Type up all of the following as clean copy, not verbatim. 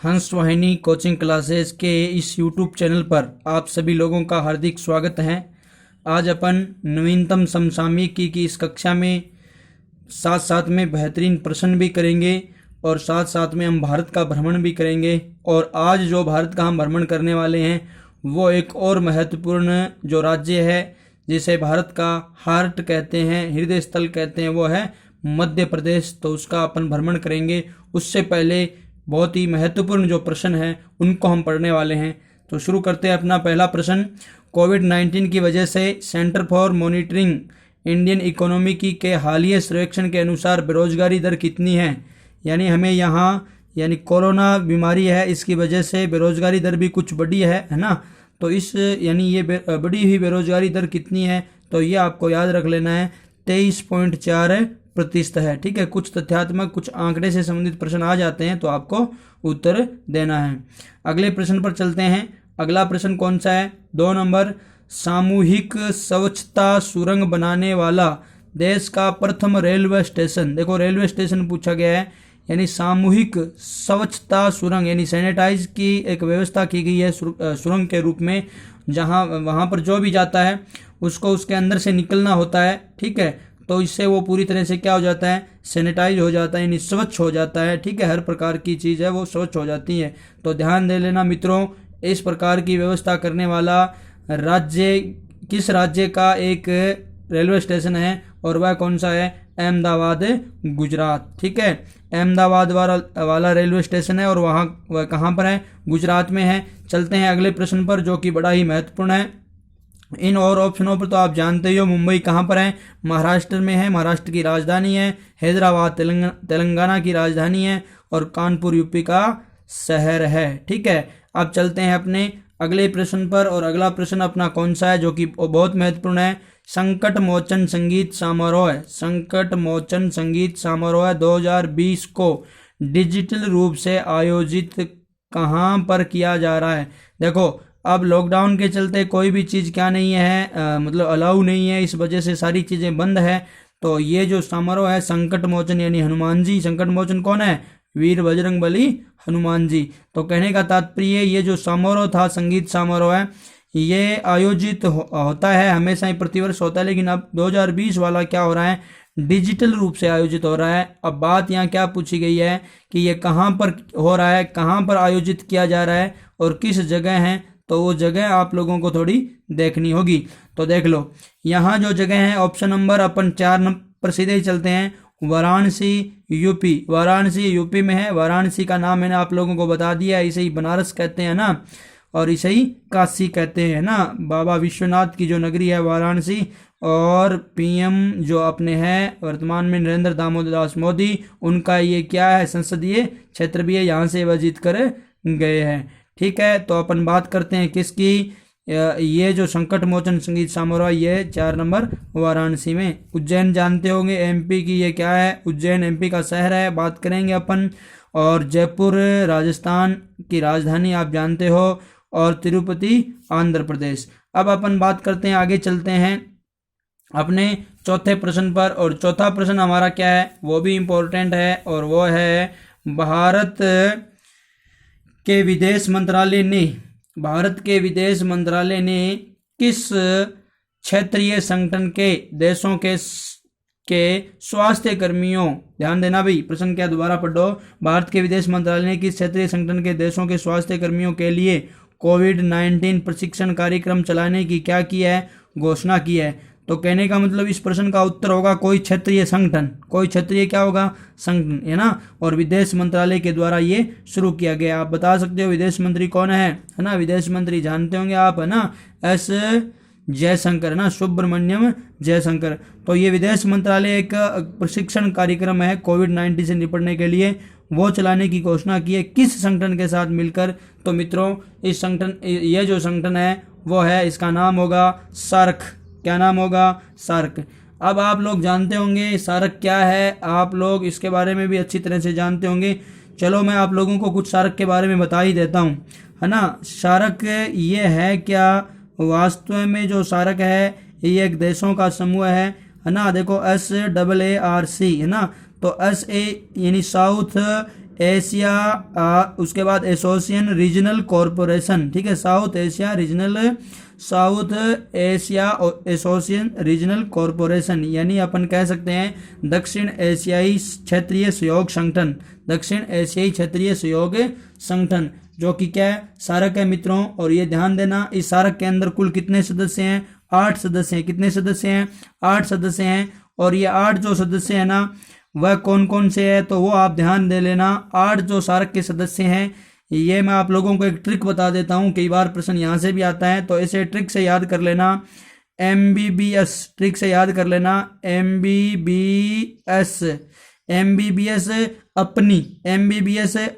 हंस वाहिनी coaching classes के इस यूट्यूब चैनल पर आप सभी लोगों का हार्दिक स्वागत है। आज अपन नवीनतम समसामयिकी की इस कक्षा में साथ साथ में बेहतरीन प्रश्न भी करेंगे और साथ साथ में हम भारत का भ्रमण भी करेंगे। और आज जो भारत का हम भ्रमण करने वाले हैं वो एक और महत्वपूर्ण जो राज्य है जिसे भारत का हार्ट कहते हैं, हृदय स्थल कहते हैं, वो है मध्य प्रदेश। तो उसका अपन भ्रमण करेंगे। उससे पहले बहुत ही महत्वपूर्ण जो प्रश्न है उनको हम पढ़ने वाले हैं। तो शुरू करते हैं अपना पहला प्रश्न। कोविड-19 की वजह से centre for monitoring Indian economy की के हालिया सर्वेक्षण के अनुसार बेरोजगारी दर कितनी है। यानी हमें यहाँ कोरोना बीमारी है, इसकी वजह से बेरोजगारी दर भी कुछ बढ़ी है ना। तो इस ये बढ़ी हुई बेरोजगारी दर कितनी है, तो ये आपको याद रख लेना है 23.4% है। ठीक है, कुछ तथ्यात्मक कुछ आंकड़े से संबंधित प्रश्न आ जाते हैं तो आपको उत्तर देना है। अगले प्रश्न पर चलते हैं। अगला प्रश्न कौन सा है? 2 नंबर। सामूहिक स्वच्छता सुरंग बनाने वाला देश का प्रथम रेलवे स्टेशन। देखो रेलवे स्टेशन पूछा गया है, यानी सामूहिक स्वच्छता सुरंग यानी सैनिटाइज की एक व्यवस्था की गई है सुरंग के रूप में, जहां वहां पर जो भी जाता है उसको उसके अंदर से निकलना होता है। ठीक है, तो इससे वो पूरी तरह से क्या हो जाता है, सैनिटाइज हो जाता है, यानी स्वच्छ हो जाता है। ठीक है, हर प्रकार की चीज़ है वो स्वच्छ हो जाती है। तो ध्यान दे लेना मित्रों, इस प्रकार की व्यवस्था करने वाला राज्य किस राज्य का एक रेलवे स्टेशन है और वह कौन सा है? अहमदाबाद, गुजरात। ठीक है, अहमदाबाद वाला रेलवे स्टेशन है और वह कहाँ पर है? गुजरात में है। चलते हैं अगले प्रश्न पर जो कि बड़ा ही महत्वपूर्ण है। इन और ऑप्शनों पर तो आप जानते ही हो। मुंबई कहाँ पर है? महाराष्ट्र में है, महाराष्ट्र की राजधानी है। हैदराबाद तेलंगाना की राजधानी है और कानपुर यूपी का शहर है। ठीक है, अब चलते हैं अपने अगले प्रश्न पर। और अगला प्रश्न अपना कौन सा है जो कि बहुत महत्वपूर्ण है? संकट मोचन संगीत समारोह है। संकट मोचन संगीत समारोह 2020 को डिजिटल रूप से आयोजित कहाँ पर किया जा रहा है? देखो अब लॉकडाउन के चलते कोई भी चीज़ क्या नहीं है, मतलब अलाउ नहीं है, इस वजह से सारी चीज़ें बंद है। तो ये जो समारोह है संकट मोचन यानी हनुमान जी, संकट मोचन कौन है? वीर बजरंग बली हनुमान जी। तो कहने का तात्पर्य ये जो समारोह था, संगीत समारोह है, ये आयोजित होता है, हमेशा ही प्रतिवर्ष होता है, लेकिन अब 2020 वाला क्या हो रहा है? डिजिटल रूप से आयोजित हो रहा है। अब बात यहाँ क्या पूछी गई है कि ये कहाँ पर हो रहा है, कहाँ पर आयोजित किया जा रहा है और किस जगह है। तो वो जगह आप लोगों को थोड़ी देखनी होगी। तो देख लो यहाँ जो जगह है, ऑप्शन नंबर अपन 4 नंबर पर सीधे ही चलते हैं। वाराणसी यूपी, वाराणसी यूपी में है। वाराणसी का नाम मैंने आप लोगों को बता दिया, इसे ही बनारस कहते हैं ना, और इसे ही काशी कहते हैं ना। बाबा विश्वनाथ की जो नगरी है वाराणसी। और पीएम जो अपने हैं वर्तमान में नरेंद्र दामोदर दास मोदी, उनका ये क्या है? संसदीय क्षेत्र भी है, यहाँ से वह जीत कर गए हैं। ठीक है, तो अपन बात करते हैं किसकी? ये जो संकट मोचन संगीत समारोह ये 4 नंबर वाराणसी में। उज्जैन जानते होंगे एमपी की, ये क्या है? उज्जैन एमपी का शहर है, बात करेंगे अपन। और जयपुर राजस्थान की राजधानी आप जानते हो, और तिरुपति आंध्र प्रदेश। अब अपन बात करते हैं, आगे चलते हैं अपने चौथे प्रश्न पर। और चौथा प्रश्न हमारा क्या है? वो भी इम्पोर्टेंट है, और वो है भारत के विदेश मंत्रालय ने किस क्षेत्रीय संगठन के देशों के स्वास्थ्य कर्मियों, ध्यान देना भाई, प्रश्न क्या दोबारा पढ़ो। भारत के विदेश मंत्रालय ने किस क्षेत्रीय संगठन के देशों के स्वास्थ्य कर्मियों के लिए कोविड-19 प्रशिक्षण कार्यक्रम चलाने की क्या की है? घोषणा की है। तो कहने का मतलब इस प्रश्न का उत्तर होगा कोई क्षेत्रीय संगठन। कोई क्षेत्रीय क्या होगा? संगठन, है ना। और विदेश मंत्रालय के द्वारा ये शुरू किया गया। आप बता सकते हो विदेश मंत्री कौन है ना? विदेश मंत्री जानते होंगे आप, है ना, एस जयशंकर, ना, सुब्रमण्यम जयशंकर। तो ये विदेश मंत्रालय एक प्रशिक्षण कार्यक्रम है कोविड-19 से निपटने के लिए, वो चलाने की घोषणा की है। किस संगठन के साथ मिलकर? तो मित्रों इस संगठन, ये जो संगठन है वो है, इसका नाम होगा सार्क। क्या नाम होगा? सार्क। अब आप लोग जानते होंगे सार्क क्या है, आप लोग इसके बारे में भी अच्छी तरह से जानते होंगे। चलो मैं आप लोगों को कुछ सार्क के बारे में बता ही देता हूँ, है ना। सार्क ये है क्या? वास्तव में जो सार्क है ये एक देशों का समूह है ना। देखो SAARC, है ना। तो SA यानी साउथ एशिया, उसके बाद एसोसिएशन रीजनल कॉरपोरेशन, ठीक है, south Asia association regional corporation, यानी अपन कह सकते हैं दक्षिण एशियाई क्षेत्रीय सहयोग संगठन, दक्षिण एशियाई क्षेत्रीय सहयोग संगठन, जो कि क्या है, सार्क है मित्रों। और ये ध्यान देना, इस सार्क के अंदर कुल कितने सदस्य हैं, 8 सदस्य हैं। कितने सदस्य हैं, 8 सदस्य हैं। और ये 8 जो सदस्य हैं ना, वह कौन कौन से हैं, तो वो आप ध्यान दे लेना। 8 जो सार्क के सदस्य हैं, ये मैं आप लोगों को एक ट्रिक बता देता हूँ, कई बार प्रश्न यहाँ से भी आता है, तो ऐसे ट्रिक से याद कर लेना। MBBS ट्रिक से याद कर लेना, MBBS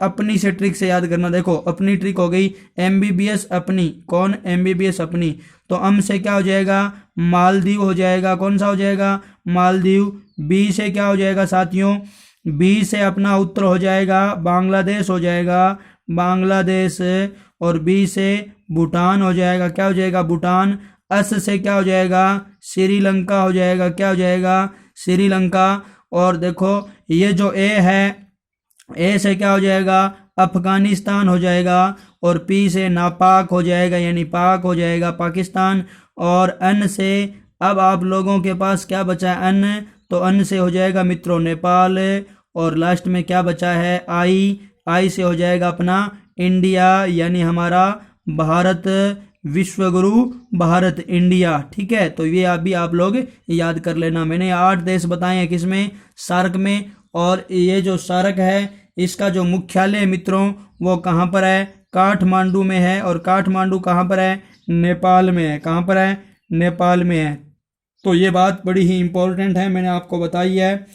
अपनी से ट्रिक से याद करना। देखो अपनी ट्रिक हो गई, MBBS अपनी, कौन, MBBS अपनी, तो से क्या हो जाएगा, मालदीव हो जाएगा। कौन सा हो जाएगा, मालदीव। B से क्या हो जाएगा साथियों, B से अपना उत्तर हो जाएगा बांग्लादेश हो जाएगा, बांग्लादेश। और B से भूटान हो जाएगा, क्या हो जाएगा, भूटान। S से क्या हो जाएगा, श्रीलंका हो जाएगा, क्या हो जाएगा, श्रीलंका। और देखो ये जो A है, A से क्या हो जाएगा, अफगानिस्तान हो जाएगा। और P से नापाक हो जाएगा, यानी पाक हो जाएगा, पाकिस्तान। और N से, अब आप लोगों के पास क्या बचा है, N, तो N से हो जाएगा मित्रों नेपाल। और लास्ट में क्या बचा है, I से हो जाएगा अपना इंडिया, यानी हमारा भारत, विश्वगुरु भारत, इंडिया, ठीक है। तो ये अभी आप लोग याद कर लेना। मैंने 8 देश बताए हैं, किसमें, सार्क में। और ये जो सार्क है, इसका जो मुख्यालय है मित्रों, वो कहाँ पर है, काठमांडू में है। और काठमांडू कहाँ पर है, नेपाल में है। कहाँ पर है, नेपाल में है। तो ये बात बड़ी ही इम्पोर्टेंट है, मैंने आपको बताई है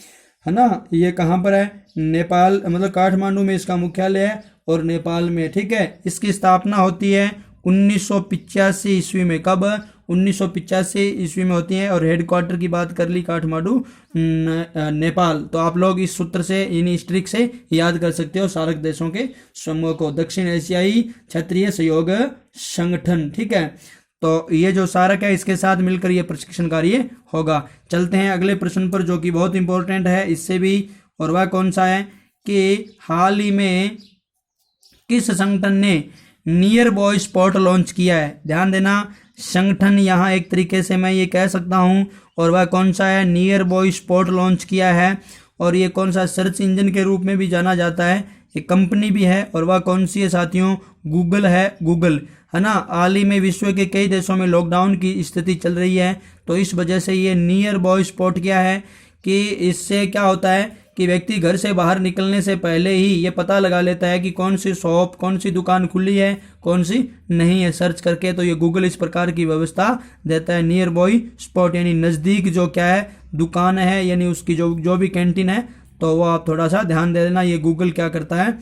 ना। ये कहाँ पर है, नेपाल, मतलब काठमांडू में इसका मुख्यालय है और नेपाल में, ठीक है। इसकी स्थापना होती है 1985 ईस्वी में। कब, 1985 ईस्वी में होती है। और हेडक्वार्टर की बात कर ली, काठमांडू, नेपाल। तो आप लोग इस सूत्र से, यानी इस ट्रिक से याद कर सकते हो सार्क देशों के समूह को, दक्षिण एशियाई क्षेत्रीय सहयोग संगठन, ठीक है। तो ये जो सार्क है, इसके साथ मिलकर ये प्रशिक्षण कार्य होगा। चलते हैं अगले प्रश्न पर, जो कि बहुत इंपॉर्टेंट है इससे भी। और वह कौन सा है कि हाल ही में किस संगठन ने नियर बॉय स्पॉट लॉन्च किया है। ध्यान देना, संगठन यहाँ एक तरीके से मैं ये कह सकता हूँ। और वह कौन सा है, नियर बॉय स्पॉट लॉन्च किया है। और ये कौन सा, सर्च इंजन के रूप में भी जाना जाता है, ये कंपनी भी है। और वह कौन सी है साथियों, गूगल है, गूगल, है ना। हाल ही में विश्व के कई देशों में लॉकडाउन की स्थिति चल रही है, तो इस वजह से ये नियर बॉय स्पॉट क्या है कि इससे क्या होता है कि व्यक्ति घर से बाहर निकलने से पहले ही ये पता लगा लेता है कि कौन सी शॉप, कौन सी दुकान खुली है, कौन सी नहीं है, सर्च करके। तो ये गूगल इस प्रकार की व्यवस्था देता है, नियर बॉय स्पॉट, यानी नज़दीक जो क्या है, दुकान है, यानी उसकी जो भी कैंटीन है, तो वो आप थोड़ा सा ध्यान दे देना। ये गूगल क्या करता है,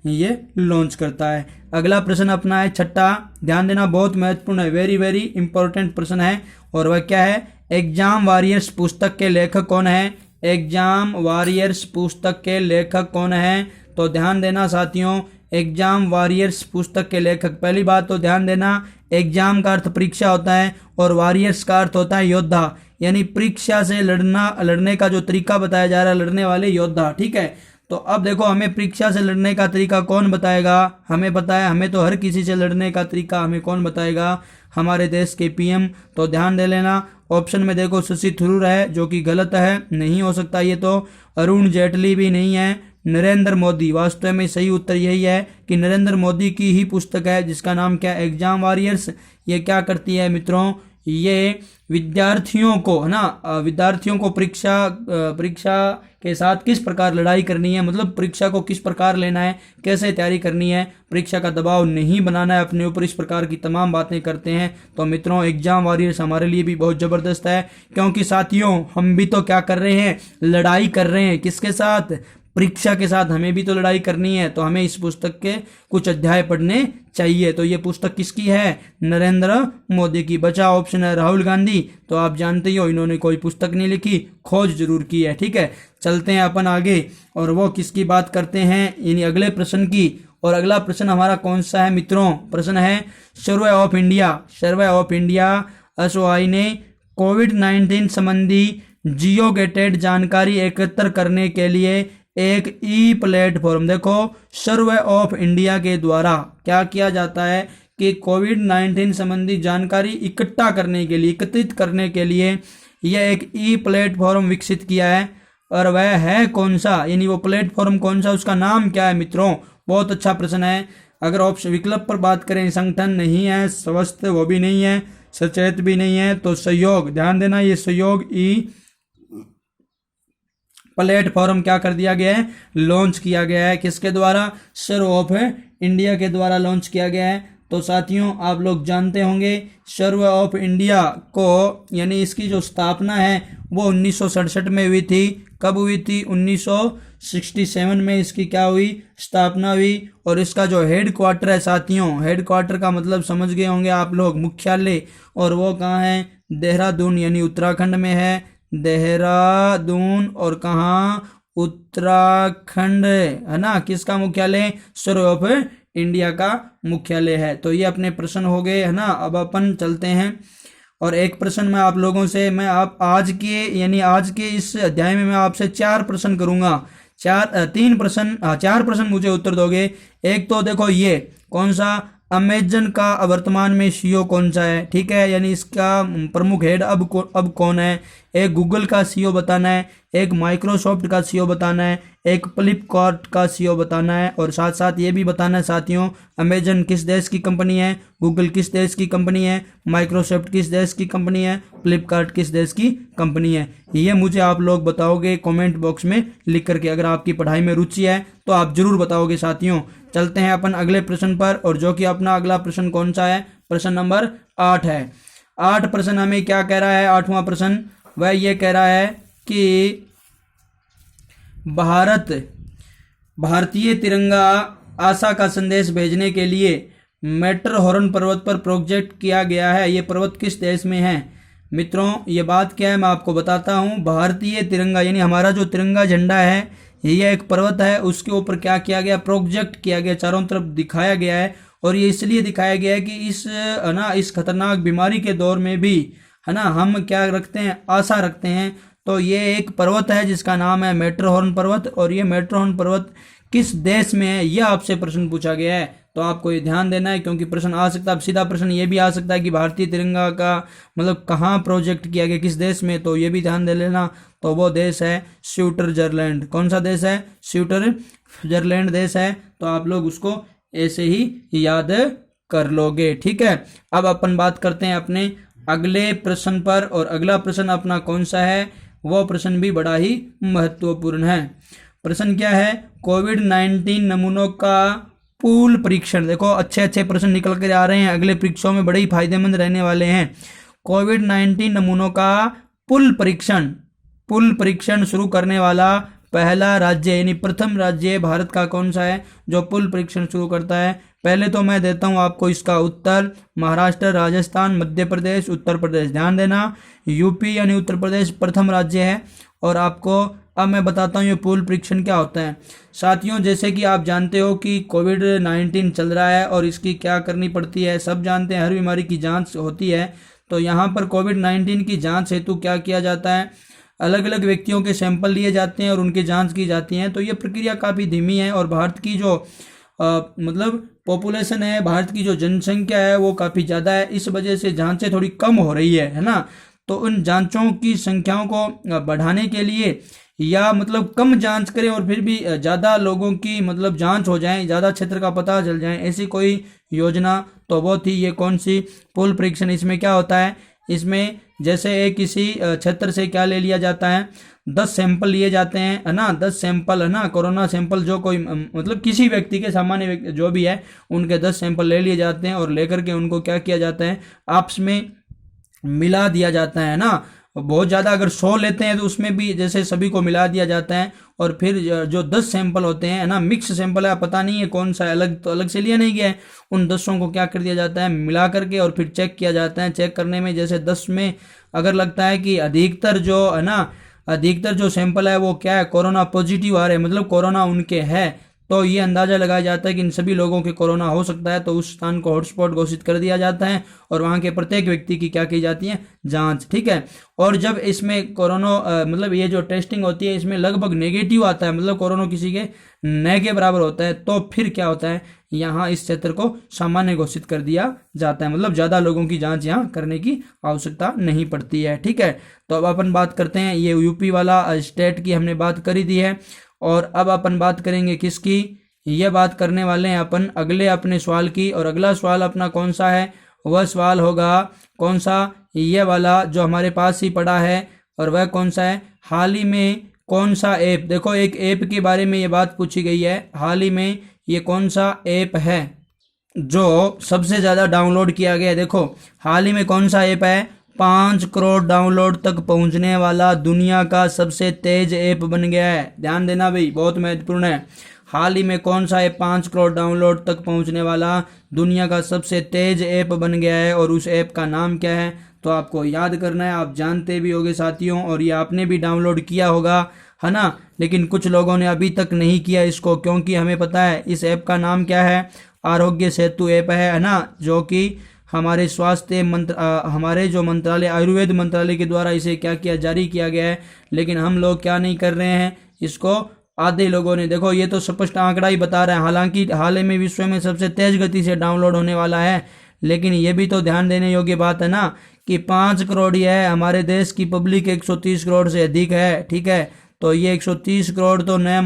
ये लॉन्च करता है। अगला प्रश्न अपना है छठा, ध्यान देना, बहुत महत्वपूर्ण है, वेरी वेरी इंपॉर्टेंट प्रश्न है। और वह क्या है, एग्जाम वॉरियर्स पुस्तक के लेखक कौन है, एग्जाम वॉरियर्स पुस्तक के लेखक कौन है। तो ध्यान देना साथियों, एग्जाम वॉरियर्स पुस्तक के लेखक, पहली बात तो ध्यान देना, एग्जाम का अर्थ परीक्षा होता है और वॉरियर्स का अर्थ होता है योद्धा, यानी परीक्षा से लड़ने का जो तरीका बताया जा रहा है, लड़ने वाले योद्धा, ठीक है। तो अब देखो, हमें परीक्षा से लड़ने का तरीका कौन बताएगा, हमें पता है, हमें तो हर किसी से लड़ने का तरीका हमें कौन बताएगा, हमारे देश के PM। तो ध्यान दे लेना, ऑप्शन में देखो शशि थरूर है, जो कि गलत है, नहीं हो सकता ये तो। अरुण जेटली भी नहीं है। नरेंद्र मोदी, वास्तव में सही उत्तर यही है कि नरेंद्र मोदी की ही पुस्तक है, जिसका नाम क्या है, एग्जाम वॉरियर्स। ये क्या करती है मित्रों, ये विद्यार्थियों को, है ना, विद्यार्थियों को परीक्षा के साथ किस प्रकार लड़ाई करनी है, मतलब परीक्षा को किस प्रकार लेना है, कैसे तैयारी करनी है, परीक्षा का दबाव नहीं बनाना है अपने ऊपर, इस प्रकार की तमाम बातें करते हैं। तो मित्रों, एग्जाम वॉरियर्स हमारे लिए भी बहुत ज़बरदस्त है, क्योंकि साथियों हम भी तो क्या कर रहे हैं, लड़ाई कर रहे हैं, किसके साथ, परीक्षा के साथ। हमें भी तो लड़ाई करनी है, तो हमें इस पुस्तक के कुछ अध्याय पढ़ने चाहिए। तो ये पुस्तक किसकी है, नरेंद्र मोदी की। बचा ऑप्शन है राहुल गांधी, तो आप जानते ही हो इन्होंने कोई पुस्तक नहीं लिखी, खोज जरूर की है, ठीक है। चलते हैं अपन आगे, और वो किसकी बात करते हैं, यानी अगले प्रश्न की। और अगला प्रश्न हमारा कौन सा है मित्रों, प्रश्न है survey of India. Survey of India SOI ने कोविड-19 संबंधी जियोगेटेड जानकारी एकत्र करने के लिए एक ई प्लेटफॉर्म, देखो सर्वे ऑफ इंडिया के द्वारा क्या किया जाता है कि कोविड-19 संबंधी जानकारी इकट्ठा करने के लिए, एकत्रित करने के लिए यह एक ई प्लेटफॉर्म विकसित किया है। और वह है कौन सा, यानी वो प्लेटफॉर्म कौन सा, उसका नाम क्या है मित्रों? बहुत अच्छा प्रश्न है। अगर ऑप्शन विकल्प पर बात करें, संगठन नहीं है, स्वस्थ वो भी नहीं है, सचेत भी नहीं है, तो सहयोग, ध्यान देना ये सहयोग ई प्लेटफॉर्म क्या कर दिया गया है, लॉन्च किया गया है। किसके द्वारा? सर्वे ऑफ इंडिया के द्वारा लॉन्च किया गया है। तो साथियों आप लोग जानते होंगे सर्वे ऑफ इंडिया को, यानी इसकी जो स्थापना है वो 1967 में हुई थी। कब हुई थी? 1967 में इसकी क्या हुई, स्थापना हुई। और इसका जो हेड क्वार्टर है साथियों, हेड क्वार्टर का मतलब समझ गए होंगे आप लोग, मुख्यालय, और वो कहाँ है? देहरादून, यानी उत्तराखंड में है, देहरादून। और कहाँ? उत्तराखंड, है ना। किसका मुख्यालय? सर्वे ऑफ इंडिया का मुख्यालय है। तो ये अपने प्रश्न हो गए, है ना। अब अपन चलते हैं और एक प्रश्न मैं आप लोगों से, मैं आप आज के, यानी आज के इस अध्याय में मैं आपसे 4 प्रश्न करूंगा। 4 प्रश्न मुझे उत्तर दोगे। एक तो देखो ये कौन सा, अमेजन का वर्तमान में सीईओ कौन सा है, ठीक है, यानी इसका प्रमुख हेड अब कौन है। एक गूगल का सीईओ बताना है, एक माइक्रोसॉफ्ट का सीईओ बताना है, एक फ्लिपकार्ट का सीईओ बताना है। और साथ साथ ये भी बताना है साथियों, अमेजन किस देश की कंपनी है, गूगल किस देश की कंपनी है, माइक्रोसॉफ्ट किस देश की कंपनी है, फ्लिपकार्ट किस देश की कंपनी है। ये मुझे आप लोग बताओगे कमेंट बॉक्स में लिख करके। अगर आपकी पढ़ाई में रुचि है तो आप जरूर बताओगे साथियों। चलते हैं अपन अगले प्रश्न पर, और जो कि अपना अगला प्रश्न कौन सा है? प्रश्न नंबर 8 है। 8 प्रश्न हमें क्या कह रहा है? 8वां प्रश्न वह ये कह रहा है कि भारतीय तिरंगा आशा का संदेश भेजने के लिए मैटरहॉर्न पर्वत पर प्रोजेक्ट किया गया है। ये पर्वत किस देश में है? मित्रों ये बात क्या है मैं आपको बताता हूँ। भारतीय तिरंगा, यानी हमारा जो तिरंगा झंडा है, ये एक पर्वत है, उसके ऊपर क्या किया गया? प्रोजेक्ट किया गया, चारों तरफ दिखाया गया है। और ये इसलिए दिखाया गया है कि इस खतरनाक बीमारी के दौर में भी, है ना, हम क्या रखते हैं? आशा रखते हैं। तो ये एक पर्वत है जिसका नाम है मैटरहॉर्न पर्वत। और ये मैटरहॉर्न पर्वत किस देश में है, यह आपसे प्रश्न पूछा गया है। तो आपको ये ध्यान देना है, क्योंकि प्रश्न आ सकता है। अब सीधा प्रश्न ये भी आ सकता है कि भारतीय तिरंगा का मतलब कहाँ प्रोजेक्ट किया गया, किस देश में, तो ये भी ध्यान दे लेना। तो वो देश है स्विट्जरलैंड। कौन सा देश है? स्विट्जरलैंड देश है। तो आप लोग उसको ऐसे ही याद कर लोगे, ठीक है। अब अपन बात करते हैं अपने अगले प्रश्न पर, और अगला प्रश्न अपना कौन सा है? वो प्रश्न भी बड़ा ही महत्वपूर्ण है। प्रश्न क्या है? कोविड-19 नमूनों का पूल परीक्षण। देखो अच्छे अच्छे प्रश्न निकल कर आ रहे हैं, अगले परीक्षाओं में बड़े ही फायदेमंद रहने वाले हैं। कोविड-19 नमूनों का पुल परीक्षण शुरू करने वाला पहला राज्य, यानी प्रथम राज्य भारत का कौन सा है जो पुल परीक्षण शुरू करता है? पहले तो मैं देता हूं आपको इसका उत्तर, महाराष्ट्र, राजस्थान, मध्य प्रदेश, उत्तर प्रदेश। ध्यान देना, यूपी यानी उत्तर प्रदेश प्रथम राज्य है। और आपको अब मैं बताता हूँ ये पुल परीक्षण क्या होता है। साथियों जैसे कि आप जानते हो कि कोविड-19 चल रहा है और इसकी क्या करनी पड़ती है, सब जानते हैं, हर बीमारी की जांच होती है। तो यहाँ पर कोविड-19 की जांच हेतु क्या किया जाता है? अलग अलग व्यक्तियों के सैंपल लिए जाते हैं और उनकी जांच की जाती है। तो ये प्रक्रिया काफ़ी धीमी है, और भारत की जो मतलब पॉपुलेशन है, भारत की जो जनसंख्या है वो काफ़ी ज़्यादा है। इस वजह से जांचें थोड़ी कम हो रही है ना। तो उन जांचों की संख्याओं को बढ़ाने के लिए, या मतलब कम जांच करें और फिर भी ज़्यादा लोगों की मतलब जांच हो जाए, ज़्यादा क्षेत्र का पता चल जाए, ऐसी कोई योजना तो वो थी। ये कौन सी? पुल परीक्षण। इसमें क्या होता है? इसमें जैसे एक किसी क्षेत्र से क्या ले लिया जाता है? 10 सैंपल लिए जाते हैं, है ना। 10 सैंपल, है ना, कोरोना सैंपल, जो कोई मतलब किसी व्यक्ति के, सामान्य व्यक्ति जो भी है, उनके 10 सैंपल ले लिए जाते हैं और लेकर के उनको क्या किया जाता है? आपस में मिला दिया जाता है ना। बहुत ज़्यादा अगर 100 लेते हैं तो उसमें भी जैसे सभी को मिला दिया जाता है। और फिर जो 10 सैंपल होते हैं, है ना, मिक्स सैंपल है, पता नहीं है कौन सा अलग, तो अलग से लिया नहीं गया है। उन 10 को क्या कर दिया जाता है? मिला करके और फिर चेक किया जाता है। चेक करने में जैसे 10 में अगर लगता है कि अधिकतर जो सैंपल है वो क्या है? कोरोना पॉजिटिव आ रहे हैं, मतलब कोरोना उनके है, तो ये अंदाज़ा लगाया जाता है कि इन सभी लोगों के कोरोना हो सकता है, तो उस स्थान को हॉटस्पॉट घोषित कर दिया जाता है और वहाँ के प्रत्येक व्यक्ति की क्या की जाती है, जांच। ठीक है। और जब इसमें कोरोना मतलब ये जो टेस्टिंग होती है इसमें लगभग नेगेटिव आता है, मतलब कोरोना किसी के नए के बराबर होता है, तो फिर क्या होता है, यहाँ इस क्षेत्र को सामान्य घोषित कर दिया जाता है, मतलब ज़्यादा लोगों की जांच यहाँ करने की आवश्यकता नहीं पड़ती है। ठीक है। तो अब अपन बात करते हैं, ये यूपी वाला स्टेट की हमने बात करी दी है, और अब अपन बात करेंगे किसकी, ये बात करने वाले हैं अपन अगले अपने सवाल की। और अगला सवाल अपना कौन सा है, वह सवाल होगा कौन सा, ये वाला जो हमारे पास ही पड़ा है, और वह कौन सा है, हाल ही में कौन सा ऐप, देखो एक ऐप के बारे में ये बात पूछी गई है, हाल ही में ये कौन सा ऐप है जो सबसे ज़्यादा डाउनलोड किया गया है। देखो हाल ही में कौन सा ऐप है, 5 करोड़ डाउनलोड तक पहुंचने वाला दुनिया का सबसे तेज ऐप बन गया है। ध्यान देना भाई, बहुत महत्वपूर्ण है। हाल ही में कौन सा ऐप 5 करोड़ डाउनलोड तक पहुंचने वाला दुनिया का सबसे तेज ऐप बन गया है, और उस ऐप का नाम क्या है, तो आपको याद करना है। आप जानते भी होंगे साथियों, और ये आपने भी डाउनलोड किया होगा, है ना, लेकिन कुछ लोगों ने अभी तक नहीं किया इसको, क्योंकि हमें पता है इस ऐप का नाम क्या है, आरोग्य सेतु ऐप है ना, जो कि हमारे हमारे जो मंत्रालय, आयुर्वेद मंत्रालय के द्वारा इसे क्या किया, जारी किया गया है। लेकिन हम लोग क्या नहीं कर रहे हैं इसको, आधे लोगों ने, देखो ये तो स्पष्ट आंकड़ा ही बता रहे हैं, हालांकि हाल ही में विश्व में सबसे तेज गति से डाउनलोड होने वाला है, लेकिन ये भी तो ध्यान देने योग्य बात है ना कि 5 करोड़ ही है, हमारे देश की पब्लिक 130 करोड़ से अधिक है। ठीक है। तो ये 130 करोड़ तो नया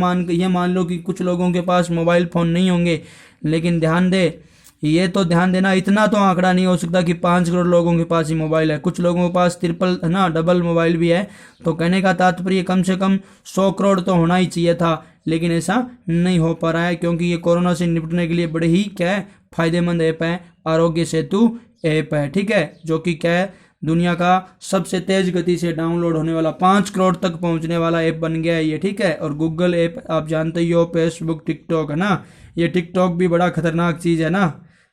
मान लो कि कुछ लोगों के पास मोबाइल फ़ोन नहीं होंगे, लेकिन ध्यान दे, ये तो ध्यान देना, इतना तो आंकड़ा नहीं हो सकता कि 5 करोड़ लोगों के पास ही मोबाइल है। कुछ लोगों के पास ट्रिपल ना डबल मोबाइल भी है। तो कहने का तात्पर्य कम से कम 100 करोड़ तो होना ही चाहिए था, लेकिन ऐसा नहीं हो पा रहा है, क्योंकि ये कोरोना से निपटने के लिए बड़े ही क्या है, फायदेमंद ऐप है, आरोग्य सेतु ऐप है। ठीक है। जो कि क्या है, दुनिया का सबसे तेज गति से डाउनलोड होने वाला, 5 करोड़ तक पहुंचने वाला ऐप बन गया है ये। ठीक है। और गूगल ऐप आप जानते ही हो, फेसबुक, टिकटॉक, है ना, ये टिकटॉक भी बड़ा खतरनाक चीज़ है ना,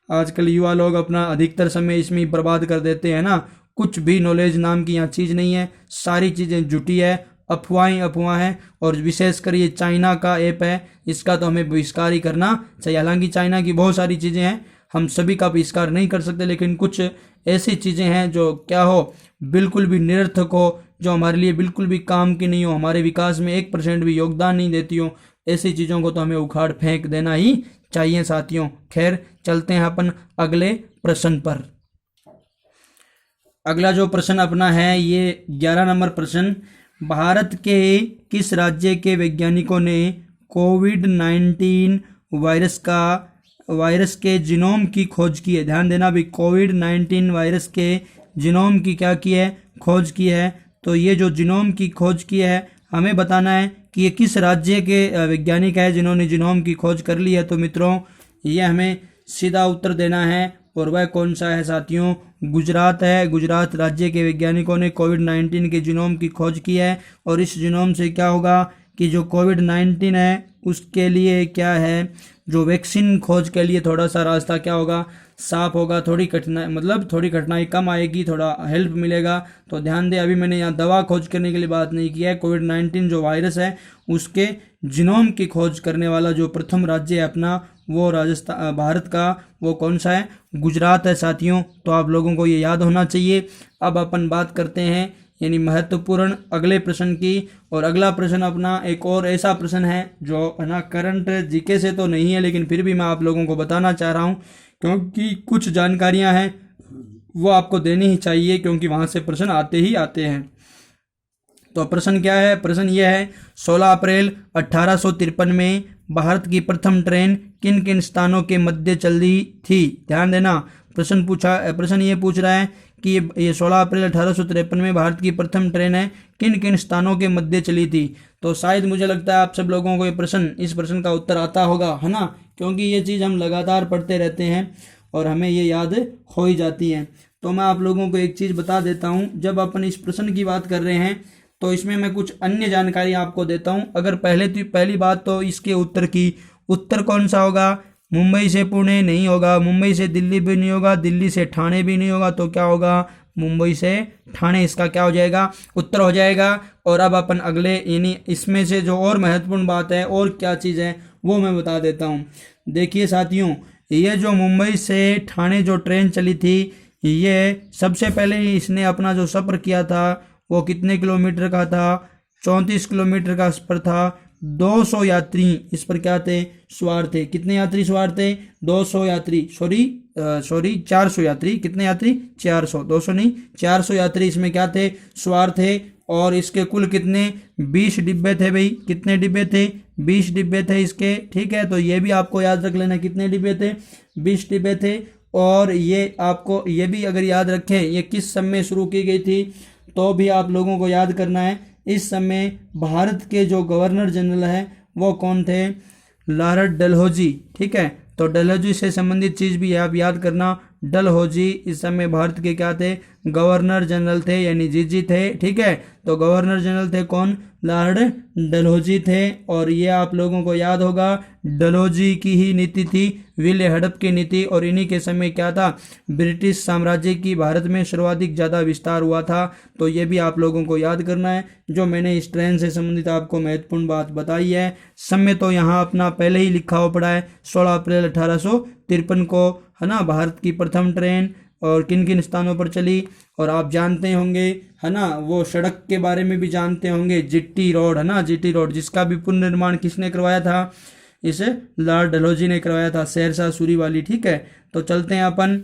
आजकल युवा लोग अपना अधिकतर समय इसमें ही बर्बाद कर देते हैं ना, कुछ भी नॉलेज नाम की यहाँ चीज़ नहीं है, सारी चीज़ें झूठी है, अफवाह है। और विशेषकर ये चाइना का ऐप है, इसका तो हमें बहिष्कार ही करना चाहिए। हालांकि चाइना की बहुत सारी चीज़ें हैं, हम सभी का बहिष्कार नहीं कर सकते, लेकिन कुछ ऐसी चीज़ें हैं जो क्या हो, बिल्कुल भी निरर्थक हो, जो हमारे लिए बिल्कुल भी काम की नहीं हो, हमारे विकास में 1% भी योगदान नहीं देती हो, ऐसी चीज़ों को तो हमें उखाड़ फेंक देना ही चाहिए साथियों। खैर, चलते हैं अपन अगले प्रश्न पर। अगला जो प्रश्न अपना है ये 11 नंबर प्रश्न, भारत के किस राज्य के वैज्ञानिकों ने कोविड-19 वायरस के जीनोम की खोज की है। ध्यान देना भी, कोविड-19 वायरस के जीनोम की क्या की है, खोज की है। तो ये जो जीनोम की खोज की है, हमें बताना है कि ये किस राज्य के वैज्ञानिक है जिन्होंने जीनोम की खोज कर ली है। तो मित्रों, ये हमें सीधा उत्तर देना है, और वह कौन सा है साथियों, गुजरात है। गुजरात राज्य के वैज्ञानिकों ने कोविड-19 के जीनोम की खोज की है, और इस जीनोम से क्या होगा कि जो कोविड-19 है उसके लिए क्या है, जो वैक्सीन खोज के लिए थोड़ा सा रास्ता क्या होगा, साफ होगा, थोड़ी कठिनाई कम आएगी, थोड़ा हेल्प मिलेगा। तो ध्यान दे, अभी मैंने यहाँ दवा खोज करने के लिए बात नहीं की है, कोविड-19 जो वायरस है उसके जीनोम की खोज करने वाला जो प्रथम राज्य है अपना, वो भारत का वो कौन सा है, गुजरात है साथियों। तो आप लोगों को ये याद होना चाहिए। अब अपन बात करते हैं यानी महत्वपूर्ण अगले प्रश्न की, और अगला प्रश्न अपना एक और ऐसा प्रश्न है जो है ना करंट जीके से तो नहीं है, लेकिन फिर भी मैं आप लोगों को बताना चाह रहा हूँ, क्योंकि कुछ जानकारियाँ हैं वो आपको देनी ही चाहिए, क्योंकि वहाँ से प्रश्न आते ही आते हैं। तो प्रश्न क्या है, प्रश्न ये है, 16 अप्रैल 1853 में भारत की प्रथम ट्रेन किन किन स्थानों के मध्य चली थी। ध्यान देना, प्रश्न ये पूछ रहा है कि ये 16 अप्रैल 1853 में भारत की प्रथम ट्रेन है किन किन स्थानों के मध्य चली थी। तो शायद मुझे लगता है आप सब लोगों को इस प्रश्न का उत्तर आता होगा, है ना, क्योंकि ये चीज़ हम लगातार पढ़ते रहते हैं और हमें ये याद हो ही जाती है। तो मैं आप लोगों को एक चीज़ बता देता हूँ, जब अपन इस प्रश्न की बात कर रहे हैं तो इसमें मैं कुछ अन्य जानकारी आपको देता हूँ। अगर पहली बात तो इसके उत्तर कौन सा होगा, मुंबई से पुणे नहीं होगा, मुंबई से दिल्ली भी नहीं होगा, दिल्ली से ठाणे भी नहीं होगा, तो क्या होगा, मुंबई से ठाणे इसका क्या हो जाएगा, उत्तर हो जाएगा। और अब अपन अगले यानी इसमें से जो और महत्वपूर्ण बात है और क्या चीज़ है वो मैं बता देता हूँ। देखिए साथियों, ये जो मुंबई से ठाणे जो ट्रेन चली थी, ये सबसे पहले इसने अपना जो सफ़र किया था वो कितने किलोमीटर का था? 34 किलोमीटर का सफ़र था। 200 यात्री इस पर क्या थे? सवार थे। कितने यात्री सवार थे? 200 यात्री, सॉरी 400 यात्री। कितने यात्री? 400, 200 नहीं 400 यात्री इसमें क्या थे? सवार थे। और इसके कुल कितने? 20 डिब्बे थे भाई। कितने डिब्बे थे? 20 डिब्बे थे इसके, ठीक है। तो ये भी आपको याद रख लेना, कितने डिब्बे थे? 20 डिब्बे थे। और ये आपको ये भी अगर याद रखें ये किस सन में शुरू की गई थी तो भी आप लोगों को याद करना है। इस समय भारत के जो गवर्नर जनरल हैं वो कौन थे? लॉर्ड डलहौजी, ठीक है। तो डलहौजी से संबंधित चीज़ भी आप याद करना। डलहौजी इस समय भारत के क्या थे? गवर्नर जनरल थे, यानी जीजी थे, ठीक है। तो गवर्नर जनरल थे कौन? लॉर्ड डलहौजी थे। और ये आप लोगों को याद होगा डलहौजी की ही नीति थी, विले हड़प की नीति। और इन्हीं के समय क्या था? ब्रिटिश साम्राज्य की भारत में सर्वाधिक ज़्यादा विस्तार हुआ था। तो ये भी आप लोगों को याद करना है, जो मैंने इस ट्रेन से संबंधित आपको महत्वपूर्ण बात बताई है। समय तो यहाँ अपना पहले ही लिखा हुआ पड़ा है, 16 अप्रैल 1853 को, है ना, भारत की प्रथम ट्रेन और किन किन स्थानों पर चली। और आप जानते होंगे, है ना, वो सड़क के बारे में भी जानते होंगे, जीटी रोड, है ना, जीटी रोड, जिसका भी पुनर्निर्माण किसने करवाया था? इसे लॉर्ड डलहौजी ने करवाया था, शेरशाह सूरी वाली, ठीक है। तो चलते हैं अपन।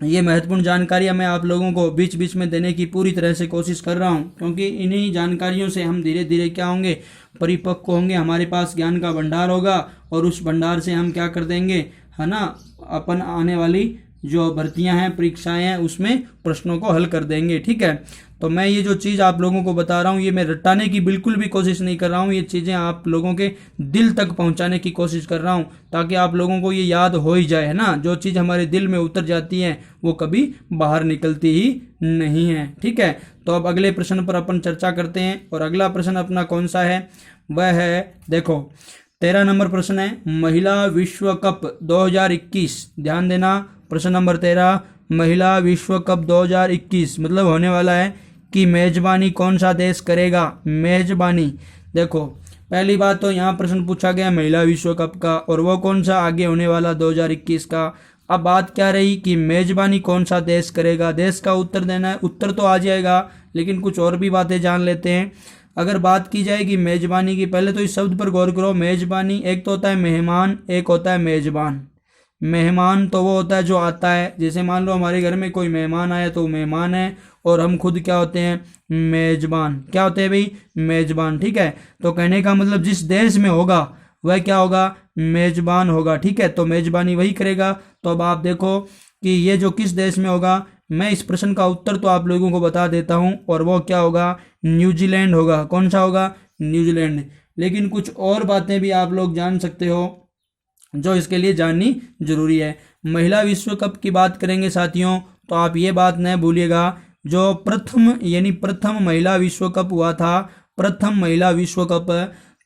ये महत्वपूर्ण जानकारियां मैं आप लोगों को बीच बीच में देने की पूरी तरह से कोशिश कर रहा हूं, क्योंकि इन्हीं जानकारियों से हम धीरे धीरे क्या होंगे? परिपक्व होंगे, हमारे पास ज्ञान का भंडार होगा। और उस भंडार से हम क्या कर देंगे, है ना, अपन आने वाली जो भर्तियां हैं, परीक्षाएं हैं, उसमें प्रश्नों को हल कर देंगे, ठीक है। तो मैं ये जो चीज़ आप लोगों को बता रहा हूँ ये मैं रटाने की बिल्कुल भी कोशिश नहीं कर रहा हूँ। ये चीज़ें आप लोगों के दिल तक पहुँचाने की कोशिश कर रहा हूँ, ताकि आप लोगों को ये याद हो ही जाए, है ना। जो चीज़ हमारे दिल में उतर जाती है वो कभी बाहर निकलती ही नहीं है, ठीक है। तो अब अगले प्रश्न पर अपन चर्चा करते हैं। और अगला प्रश्न अपना कौन सा है? वह है, देखो 13 नंबर प्रश्न है, महिला विश्व कप 2021। ध्यान देना, प्रश्न नंबर 13, महिला विश्व कप 2021 मतलब होने वाला है कि मेजबानी कौन सा देश करेगा? मेजबानी। देखो पहली बात तो यहाँ प्रश्न पूछा गया महिला विश्व कप का, और वो कौन सा आगे होने वाला 2021 का। अब बात क्या रही कि मेजबानी कौन सा देश करेगा? देश का उत्तर देना है। उत्तर तो आ जाएगा, लेकिन कुछ और भी बातें जान लेते हैं। अगर बात की जाएगी मेजबानी की, पहले तो इस शब्द पर गौर करो। मेजबानी एक तो होता है मेहमान, एक होता है मेजबान। मेहमान तो वो होता है जो आता है, जैसे मान लो हमारे घर में कोई मेहमान आया तो मेहमान है, और हम खुद क्या होते हैं? मेजबान। क्या होते हैं भाई? मेजबान, ठीक है। तो कहने का मतलब जिस देश में होगा वह क्या होगा? मेजबान होगा, ठीक है। तो मेजबानी वही करेगा। तो अब आप देखो कि ये जो किस देश में होगा, मैं इस प्रश्न का उत्तर तो आप लोगों को बता देता हूं, और वो क्या होगा? न्यूजीलैंड होगा। कौन सा होगा? न्यूजीलैंड। लेकिन कुछ और बातें भी आप लोग जान सकते हो जो इसके लिए जाननी जरूरी है। महिला विश्व कप की बात करेंगे साथियों, तो आप ये बात न भूलिएगा, जो प्रथम महिला विश्व कप हुआ था, प्रथम महिला विश्व कप,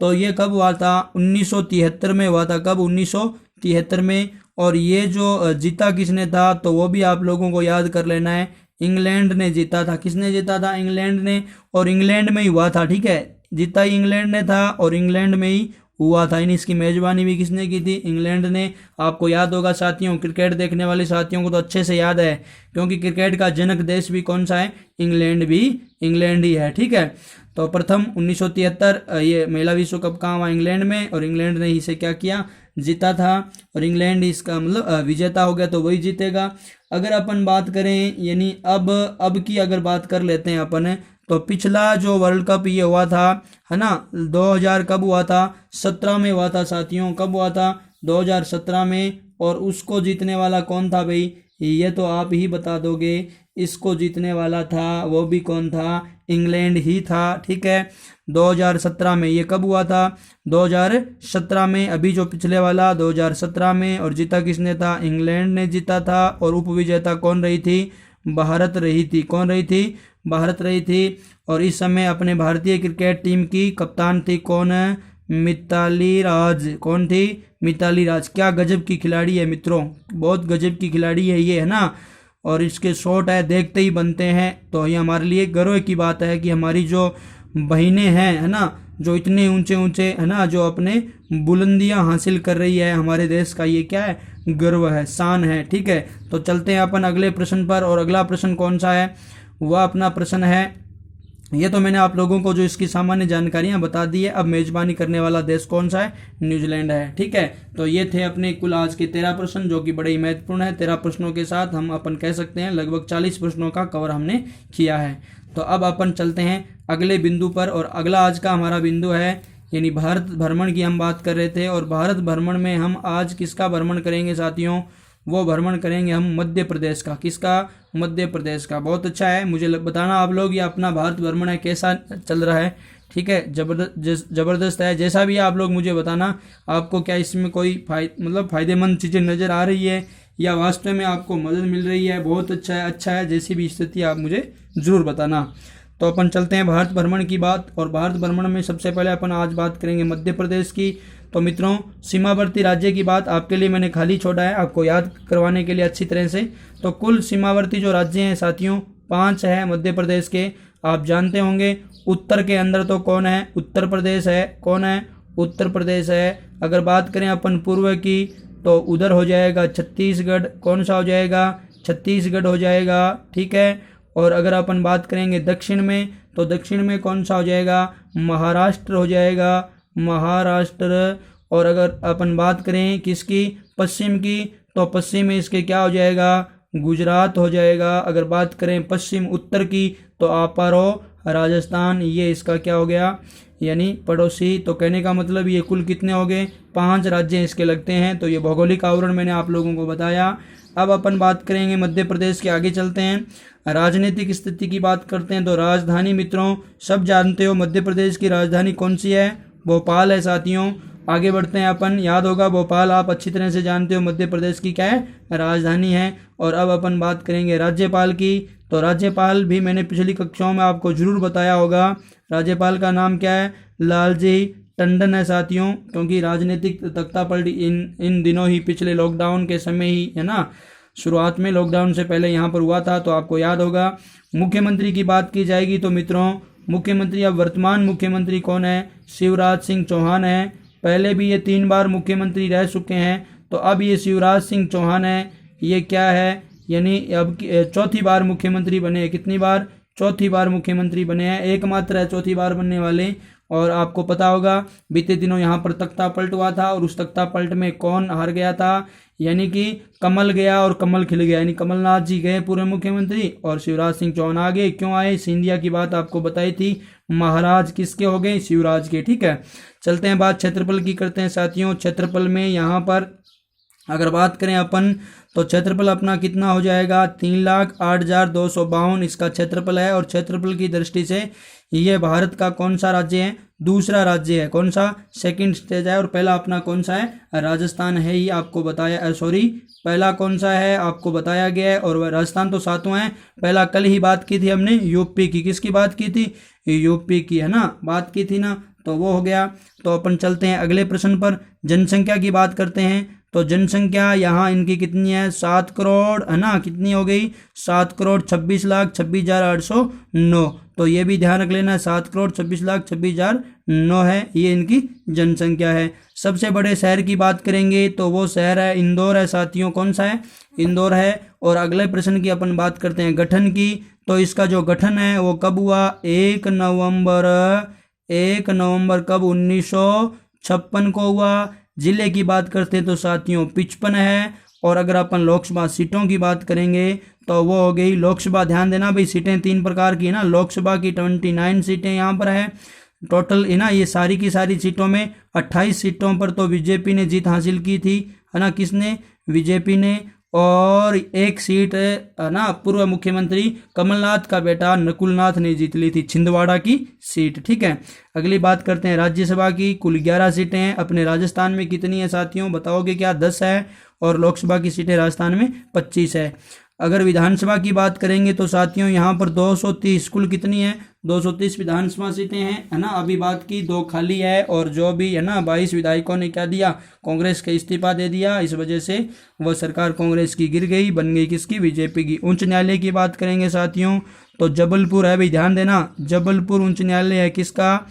तो ये कब हुआ था? 1973 में हुआ था। कब? 1973 में। और ये जो जीता किसने था, तो वो भी आप लोगों को याद कर लेना है। इंग्लैंड ने जीता था। किसने जीता था? इंग्लैंड ने। और इंग्लैंड में ही हुआ था, ठीक है। जीता ही इंग्लैंड ने था और इंग्लैंड में ही हुआ था। इन इसकी मेजबानी भी किसने की थी? इंग्लैंड ने। आपको याद होगा साथियों, क्रिकेट देखने वाले साथियों को तो अच्छे से याद है, क्योंकि क्रिकेट का जनक देश भी कौन सा है? इंग्लैंड भी इंग्लैंड ही है, ठीक है। तो प्रथम 1973 ये महिला विश्व कप कहाँ हुआ? इंग्लैंड में। और इंग्लैंड ने इसे क्या किया? जीता था। और इंग्लैंड इसका मतलब विजेता हो गया, तो वही जीतेगा। अगर अपन बात करें, यानी अब की अगर बात कर लेते हैं अपन, तो पिछला जो वर्ल्ड कप ये हुआ था, है ना, 2000 कब हुआ था? 17 में हुआ था साथियों। कब हुआ था? 2017 में। और उसको जीतने वाला कौन था भाई? ये तो आप ही बता दोगे। इसको जीतने वाला था वो भी कौन था? इंग्लैंड ही था, ठीक है। 2017 में। ये कब हुआ था? 2017 में। अभी जो पिछले वाला 2017 में। और जीता किसने था? इंग्लैंड ने जीता था। और उपविजेता कौन रही थी? भारत रही थी। कौन रही थी? भारत रही थी। और इस समय अपने भारतीय क्रिकेट टीम की कप्तान थी कौन? मिताली राज। कौन थी? मिताली राज। क्या गजब की खिलाड़ी है मित्रों, बहुत गजब की खिलाड़ी है ये, है ना। और इसके शॉट है देखते ही बनते हैं। तो ये हमारे लिए गर्व की बात है कि हमारी जो बहनें हैं, है ना, जो इतने ऊंचे ऊंचे है ना, जो अपने बुलंदियां हासिल कर रही है हमारे देश का, ये क्या है, गर्व है, शान है। ठीक है, तो चलते हैं अपन अगले प्रश्न पर। और अगला प्रश्न कौन सा है, वह अपना प्रश्न है, ये तो मैंने आप लोगों को जो इसकी सामान्य जानकारियां बता दी है। अब मेजबानी करने वाला देश कौन सा है, न्यूजीलैंड है। ठीक है, तो ये थे अपने कुल आज के 13 प्रश्न, जो कि बड़े ही महत्वपूर्ण है। 13 प्रश्नों के साथ हम अपन कह सकते हैं लगभग 40 प्रश्नों का कवर हमने किया है। तो अब अपन चलते हैं अगले बिंदु पर। और अगला आज का हमारा बिंदु है, यानी भारत भ्रमण की हम बात कर रहे थे, और भारत भ्रमण में हम आज किसका भ्रमण करेंगे साथियों, वो भ्रमण करेंगे हम मध्य प्रदेश का। किसका, मध्य प्रदेश का। बहुत अच्छा है, मुझे बताना आप लोग ये अपना भारत भ्रमण है कैसा चल रहा है। ठीक है, जबरदस्त है। जैसा भी आप लोग मुझे बताना, आपको क्या इसमें कोई फायदेमंद चीज़ें नज़र आ रही है या वास्तव में आपको मदद मिल रही है। बहुत अच्छा है। जैसी भी स्थिति आप मुझे ज़रूर बताना। तो अपन चलते हैं भारत भ्रमण की बात। और भारत भ्रमण में सबसे पहले अपन आज बात करेंगे मध्य प्रदेश की। तो मित्रों, सीमावर्ती राज्य की बात आपके लिए मैंने खाली छोड़ा है, आपको याद करवाने के लिए अच्छी तरह से। तो कुल सीमावर्ती जो राज्य हैं साथियों, 5 है मध्य प्रदेश के। आप जानते होंगे उत्तर के अंदर तो कौन है, उत्तर प्रदेश है। कौन है, उत्तर प्रदेश है। अगर बात करें अपन पूर्व की, तो उधर हो जाएगा छत्तीसगढ़। कौन सा हो जाएगा, छत्तीसगढ़ हो जाएगा। ठीक है, और अगर अपन बात करेंगे दक्षिण में, तो दक्षिण में कौन सा हो जाएगा, महाराष्ट्र हो जाएगा, महाराष्ट्र। और अगर अपन बात करें किसकी, पश्चिम की, तो पश्चिम में इसके क्या हो जाएगा, गुजरात हो जाएगा। अगर बात करें पश्चिम उत्तर की, तो आप हो राजस्थान, ये इसका क्या हो गया, यानी पड़ोसी। तो कहने का मतलब ये कुल कितने हो गए, 5 राज्य इसके लगते हैं। तो ये भौगोलिक आवरण मैंने आप लोगों को बताया। अब अपन बात करेंगे मध्य प्रदेश के, आगे चलते हैं राजनीतिक स्थिति की बात करते हैं। तो राजधानी मित्रों, सब जानते हो मध्य प्रदेश की राजधानी कौन सी है, भोपाल है साथियों। आगे बढ़ते हैं अपन, याद होगा भोपाल आप अच्छी तरह से जानते हो मध्य प्रदेश की क्या है, राजधानी है। और अब अपन बात करेंगे राज्यपाल की। तो राज्यपाल भी मैंने पिछली कक्षाओं में आपको जरूर बताया होगा। राज्यपाल का नाम क्या है, लालजी टंडन है साथियों। क्योंकि राजनीतिक तख्तापलट इन दिनों ही, पिछले लॉकडाउन के समय ही है ना, शुरुआत में लॉकडाउन से पहले यहाँ पर हुआ था, तो आपको याद होगा। मुख्यमंत्री की बात की जाएगी तो मित्रों, मुख्यमंत्री अब वर्तमान मुख्यमंत्री कौन है, शिवराज सिंह चौहान है। पहले भी ये 3 बार मुख्यमंत्री रह चुके हैं, तो अब ये शिवराज सिंह चौहान है। ये क्या है, यानी अब चौथी बार मुख्यमंत्री बने हैं। कितनी बार, चौथी बार मुख्यमंत्री बने हैं, एकमात्र है चौथी बार बनने वाले। और आपको पता होगा बीते दिनों यहाँ पर तख्ता पलट हुआ था, और उस तख्ता पलट में कौन हार गया था, यानी कि कमल गया और कमल खिल गया। यानी कमलनाथ जी गए पूर्व मुख्यमंत्री, और शिवराज सिंह चौहान आ गए। क्यों आए, सिंधिया की बात आपको बताई थी, महाराज किसके हो गए, शिवराज के। ठीक है, चलते हैं बात क्षेत्रफल की करते हैं साथियों। क्षेत्रफल में यहाँ पर अगर बात करें अपन, तो क्षेत्रफल अपना कितना हो जाएगा, 3,08,252 इसका क्षेत्रफल है। और क्षेत्रफल की दृष्टि से ये भारत का कौन सा राज्य है, दूसरा राज्य है। कौन सा, सेकंड स्टेज है। और पहला अपना कौन सा है, राजस्थान है ही आपको बताया, पहला कौन सा है आपको बताया गया है। और राजस्थान तो 7वां है। पहला कल ही बात की थी हमने, यूपी की। किसकी बात की थी, यूपी की, है ना, बात की थी ना, तो वो हो गया। तो अपन चलते हैं अगले प्रश्न पर, जनसंख्या की बात करते हैं। तो जनसंख्या यहाँ इनकी कितनी है, 7 करोड़, है ना, कितनी हो गई, 7,26,26,809। तो ये भी ध्यान रख लेना, 7,26,26,809 है, ये इनकी जनसंख्या है। सबसे बड़े शहर की बात करेंगे तो वो शहर है इंदौर है साथियों। कौन सा है, इंदौर है। और अगले प्रश्न की अपन बात करते हैं गठन की। तो इसका जो गठन है वो कब हुआ, 1 नवंबर कब, 1956 को हुआ। जिले की बात करते हैं तो साथियों 55 है। और अगर अपन लोकसभा सीटों की बात करेंगे तो वो हो गई, लोकसभा ध्यान देना भाई, सीटें 3 प्रकार की है ना, लोकसभा की 29 सीटें यहाँ पर है टोटल, है ना। ये सारी की सारी सीटों में 28 सीटों पर तो बीजेपी ने जीत हासिल की थी, है ना, किसने, बीजेपी ने। और 1 सीट है ना, पूर्व मुख्यमंत्री कमलनाथ का बेटा नकुलनाथ ने जीत ली थी, छिंदवाड़ा की सीट। ठीक है, अगली बात करते हैं राज्यसभा की। कुल 11 सीटें हैं। अपने राजस्थान में कितनी है साथियों, बताओगे क्या, 10 है। और लोकसभा की सीटें राजस्थान में 25 है। अगर विधानसभा की बात करेंगे तो साथियों यहाँ पर 230, कुल कितनी है, 230 विधानसभा सीटें हैं, है ना। अभी बात की 2 खाली है, और जो भी है ना 22 विधायकों ने क्या दिया, कांग्रेस का इस्तीफा दे दिया। इस वजह से वह सरकार कांग्रेस की गिर गई, बन गई किसकी, बीजेपी की। उच्च न्यायालय की बात करेंगे साथियों तो जबलपुर है भाई, ध्यान देना, जबलपुर उच्च न्यायालय है किसका,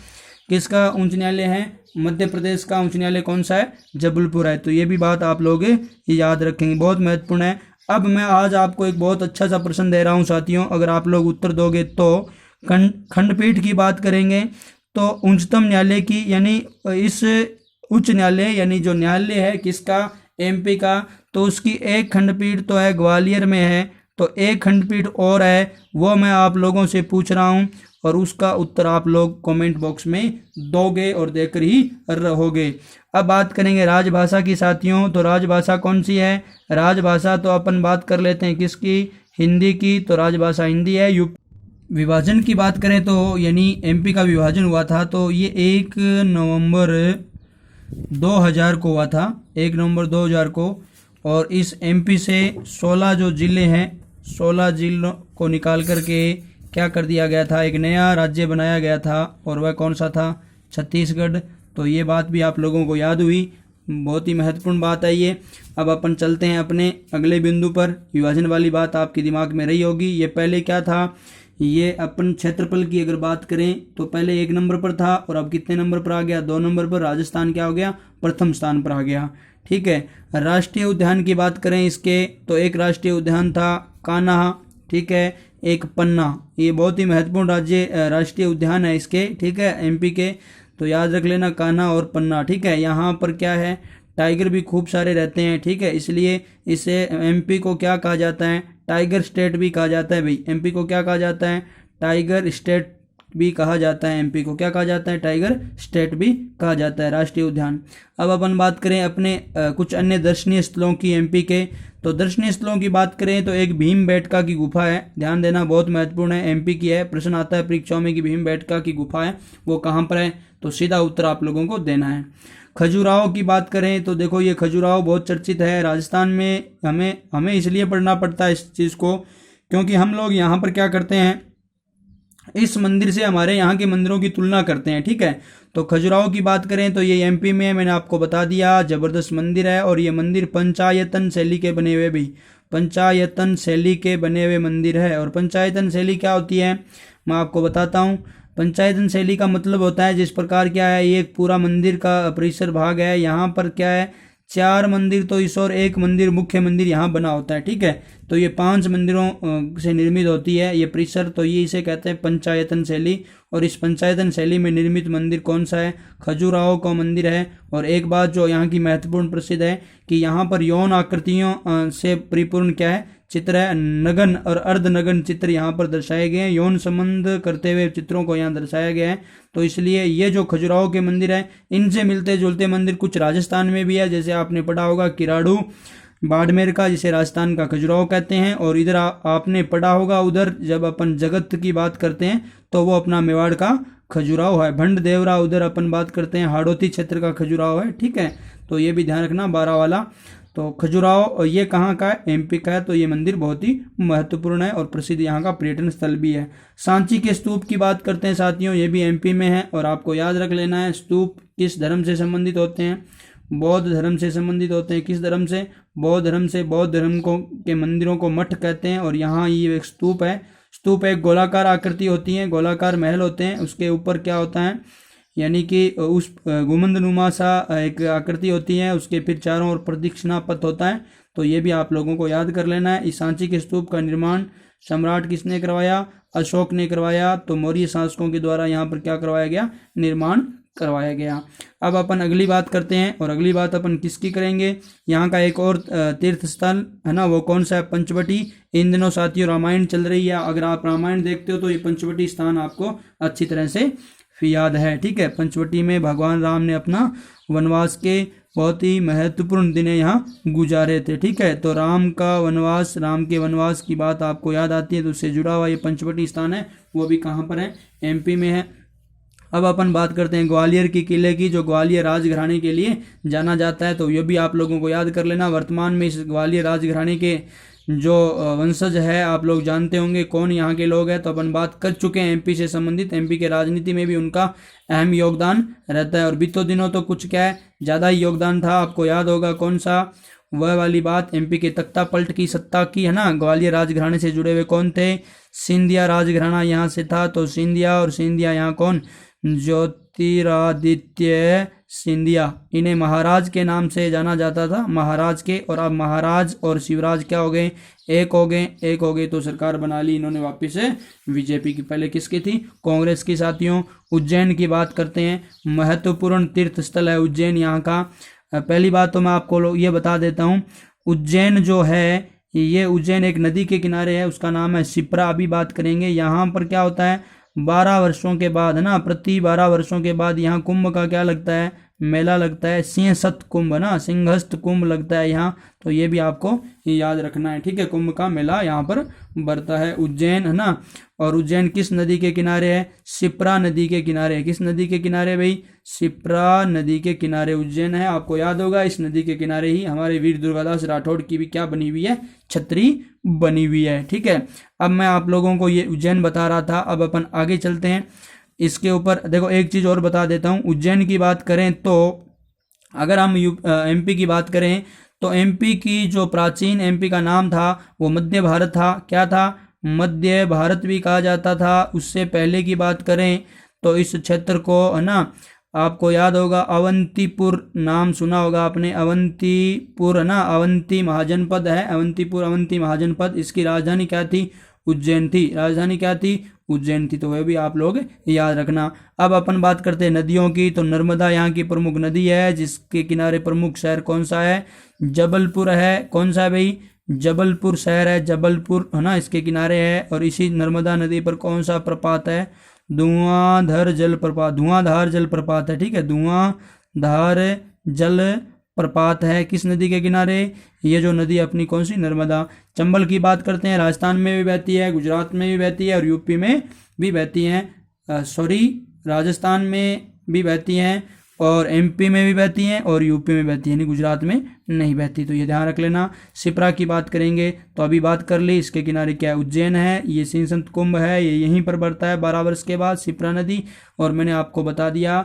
किसका उच्च न्यायालय है? मध्य प्रदेश का उच्च न्यायालय कौन सा है? जबलपुर है। तो ये भी बात आप लोग याद रखेंगे, बहुत महत्वपूर्ण है। अब मैं आज आपको एक बहुत अच्छा सा प्रश्न दे रहा हूँ साथियों, अगर आप लोग उत्तर दोगे तो खंडपीठ की बात करेंगे तो उच्चतम न्यायालय की, यानी इस उच्च न्यायालय यानी जो न्यायालय है किसका? एमपी का। तो उसकी एक खंडपीठ तो है ग्वालियर में है, तो एक खंडपीठ और है, वो मैं आप लोगों से पूछ रहा हूँ और उसका उत्तर आप लोग कमेंट बॉक्स में दोगे और देकर ही रहोगे। अब बात करेंगे राजभाषा की साथियों, तो राजभाषा कौन सी है? राजभाषा तो अपन बात कर लेते हैं किसकी? हिंदी की। तो राजभाषा हिंदी है। विभाजन की बात करें तो यानी एमपी का विभाजन हुआ था तो ये 1 नवंबर 2000 को हुआ था, 1 नवंबर 2000 को। और इस एमपी से 16 जो ज़िले हैं, 16 ज़िलों को निकाल करके क्या कर दिया गया था? एक नया राज्य बनाया गया था और वह कौन सा था? छत्तीसगढ़। तो ये बात भी आप लोगों को याद हुई, बहुत ही महत्वपूर्ण बात है ये। अब अपन चलते हैं अपने अगले बिंदु पर। विभाजन वाली बात आपके दिमाग में रही होगी। ये पहले क्या था? ये अपन क्षेत्रफल की अगर बात करें तो पहले 1 नंबर पर था और अब कितने नंबर पर आ गया? 2 नंबर पर। राजस्थान क्या हो गया? प्रथम स्थान पर आ गया। ठीक है। राष्ट्रीय उद्यान की बात करें इसके तो एक राष्ट्रीय उद्यान था कान्हा, ठीक है, एक पन्ना। ये बहुत ही महत्वपूर्ण राष्ट्रीय उद्यान है इसके, ठीक है, एमपी के। तो याद रख लेना कान्हा और पन्ना, ठीक है। यहाँ पर क्या है? टाइगर भी खूब सारे रहते हैं, ठीक है, इसलिए इसे एमपी को क्या कहा जाता है? टाइगर स्टेट भी कहा जाता है भाई। एमपी को क्या कहा जाता है? टाइगर स्टेट भी कहा जाता है। एमपी को क्या कहा जाता है? टाइगर स्टेट भी कहा जाता है, राष्ट्रीय उद्यान। अब अपन बात करें अपने कुछ अन्य दर्शनीय स्थलों की एमपी के, तो दर्शनीय स्थलों की बात करें तो एक भीमबेटका की गुफा है, ध्यान देना, बहुत महत्वपूर्ण है, एमपी की है। प्रश्न आता है परीक्षाओं में कि भीमबेटका की गुफा है वो कहाँ पर है, तो सीधा उत्तर आप लोगों को देना है। खजुराहो की बात करें तो देखो ये खजुराहो बहुत चर्चित है राजस्थान में। हमें इसलिए पढ़ना पड़ता है इस चीज़ को क्योंकि हम लोग यहाँ पर क्या करते हैं, इस मंदिर से हमारे यहाँ के मंदिरों की तुलना करते हैं, ठीक है। तो खजुराहो की बात करें तो ये एमपी में है, मैंने आपको बता दिया, जबरदस्त मंदिर है। और ये मंदिर पंचायतन शैली के बने हुए भी, पंचायतन शैली के बने हुए मंदिर है। और पंचायतन शैली क्या होती है मैं आपको बताता हूँ। पंचायतन शैली का मतलब होता है जिस प्रकार क्या है, ये एक पूरा मंदिर का परिसर भाग है। यहाँ पर क्या है, 4 मंदिर तो इस और एक मंदिर मुख्य मंदिर यहाँ बना होता है, ठीक है। तो ये 5 मंदिरों से निर्मित होती है ये परिसर, तो ये इसे कहते हैं पंचायतन शैली। और इस पंचायतन शैली में निर्मित मंदिर कौन सा है? खजुराहो का मंदिर है। और एक बात जो यहाँ की महत्वपूर्ण प्रसिद्ध है कि यहाँ पर यौन आकृतियों से परिपूर्ण क्या है, चित्र है। नगन और अर्धनगन चित्र यहाँ पर दर्शाए गए हैं, यौन संबंध करते हुए चित्रों को यहाँ दर्शाया गया है। तो इसलिए ये जो खजुराहो के मंदिर है, इनसे मिलते जुलते मंदिर कुछ राजस्थान में भी है, जैसे आपने पढ़ा होगा किराड़ू बाड़मेर का, जिसे राजस्थान का खजुराहो कहते हैं। और इधर आपने पढ़ा होगा उधर जब अपन जगत की बात करते हैं तो वो अपना मेवाड़ का खजुराहो है। भंड देवरा उधर अपन बात करते हैं हाड़ौती क्षेत्र का खजुराहो है, ठीक है। तो ये भी ध्यान रखना 12 वाला। तो खजुराहो ये कहाँ का है? एमपी का है। तो ये मंदिर बहुत ही महत्वपूर्ण है और प्रसिद्ध यहाँ का पर्यटन स्थल भी है। सांची के स्तूप की बात करते हैं साथियों, ये भी एमपी में है। और आपको याद रख लेना है स्तूप किस धर्म से संबंधित होते हैं? बौद्ध धर्म से संबंधित होते हैं। किस धर्म से? बौद्ध धर्म से। बौद्ध धर्म को के मंदिरों को मठ कहते हैं। और यहाँ ये एक स्तूप है। स्तूप एक गोलाकार आकृति होती है, गोलाकार महल होते हैं, उसके ऊपर क्या होता है, यानी कि उस गुंबदनुमा सा एक आकृति होती है, उसके फिर चारों ओर प्रदक्षिणा पथ होता है। तो ये भी आप लोगों को याद कर लेना है। इस सांची के स्तूप का निर्माण सम्राट किसने करवाया? अशोक ने करवाया। तो मौर्य शासकों के द्वारा यहाँ पर क्या करवाया गया? निर्माण करवाया गया। अब अपन अगली बात करते हैं, और अगली बात अपन किसकी करेंगे? यहाँ का एक और तीर्थ स्थल है ना, वो कौन सा है? पंचवटी। इन दिनों साथियों रामायण चल रही है, अगर आप रामायण देखते हो तो ये पंचवटी स्थान आपको अच्छी तरह से याद है, ठीक है। पंचवटी में भगवान राम ने अपना वनवास के बहुत ही महत्वपूर्ण दिन यहाँ गुजारे थे, ठीक है। तो राम का वनवास, राम के वनवास की बात आपको याद आती है तो उससे जुड़ा हुआ ये पंचवटी स्थान है, वो भी कहाँ पर है? एमपी में है। अब अपन बात करते हैं ग्वालियर की किले की, जो ग्वालियर राजघराने के लिए जाना जाता है। तो ये भी आप लोगों को याद कर लेना। वर्तमान में इस ग्वालियर राजघराने के जो वंशज है आप लोग जानते होंगे कौन यहाँ के लोग हैं। तो अपन बात कर चुके हैं एमपी से संबंधित, एमपी के राजनीति में भी उनका अहम योगदान रहता है। और बीतों दिनों तो कुछ क्या है, ज़्यादा ही योगदान था, आपको याद होगा कौन सा? वह वाली बात। एमपी के तख्ता पलट की सत्ता की है ना, ग्वालियर राजघराने से जुड़े हुए कौन थे? सिंधिया राजघराना यहाँ से था, तो सिंधिया, और सिंधिया यहाँ कौन? ज्योतिरादित्य सिंधिया। इन्हें महाराज के नाम से जाना जाता था, महाराज के। और अब महाराज और शिवराज क्या हो गए? एक हो गए, तो सरकार बना ली इन्होंने वापस से बीजेपी की। पहले किसकी थी? कांग्रेस की। साथियों उज्जैन की बात करते हैं, महत्वपूर्ण तीर्थ स्थल है उज्जैन यहाँ का। पहली बात तो मैं आपको ये बता देता हूँ, उज्जैन जो है ये उज्जैन एक नदी के किनारे है, उसका नाम है शिप्रा। अभी बात करेंगे। यहाँ पर क्या होता है, 12 वर्षों के बाद है ना, प्रति 12 वर्षों के बाद यहाँ कुंभ का क्या लगता है? मेला लगता है, सिंहस्थ कुंभ ना, सिंहस्थ कुंभ लगता है यहाँ। तो ये भी आपको याद रखना है, ठीक है। कुंभ का मेला यहाँ पर बढ़ता है उज्जैन है ना। और उज्जैन किस नदी के किनारे है? शिप्रा नदी के किनारे। किस नदी के किनारे भाई? शिप्रा नदी के किनारे उज्जैन है। आपको याद होगा इस नदी के किनारे ही हमारे वीर दुर्गादास राठौड़ की भी क्या बनी हुई है? छतरी बनी हुई है, ठीक है। अब मैं आप लोगों को ये उज्जैन बता रहा था, अब अपन आगे चलते हैं। इसके ऊपर देखो एक चीज़ और बता देता हूँ। उज्जैन की बात करें तो अगर हम एमपी की बात करें तो एमपी की जो प्राचीन एमपी का नाम था वो मध्य भारत था। क्या था? मध्य भारत भी कहा जाता था। उससे पहले की बात करें तो इस क्षेत्र को है ना, आपको याद होगा अवंतीपुर नाम सुना होगा आपने, अवंतीपुर है ना, अवंती महाजनपद है, अवंतीपुर, अवंती महाजनपद। इसकी राजधानी क्या थी? उज्जैन थी। राजधानी क्या थी? उज्जैन थी। तो वह भी आप लोग याद रखना। अब अपन बात करते हैं नदियों की, तो नर्मदा यहाँ की प्रमुख नदी है, जिसके किनारे प्रमुख शहर कौन सा है? जबलपुर है। कौन सा है भाई? जबलपुर शहर है, जबलपुर है ना, इसके किनारे है। और इसी नर्मदा नदी पर कौन सा प्रपात है? धुआंधार जलप्रपात, धुआंधार जलप्रपात है, ठीक है, धुआंधार जल प्रपात है। किस नदी के किनारे? ये जो नदी अपनी कौन सी? नर्मदा। चंबल की बात करते हैं, राजस्थान में भी बहती है, गुजरात में भी बहती है और यूपी में भी बहती हैं। राजस्थान में भी बहती हैं और एमपी में भी बहती हैं और यूपी में बहती है, यानी गुजरात में नहीं बहती। तो ये ध्यान रख लेना। शिप्रा की बात करेंगे तो अभी बात कर ली, इसके किनारे क्या है? उज्जैन है। ये सिंहस्थ कुंभ है, ये यहीं पर बढ़ता है 12 वर्ष के बाद, शिप्रा नदी। और मैंने आपको बता दिया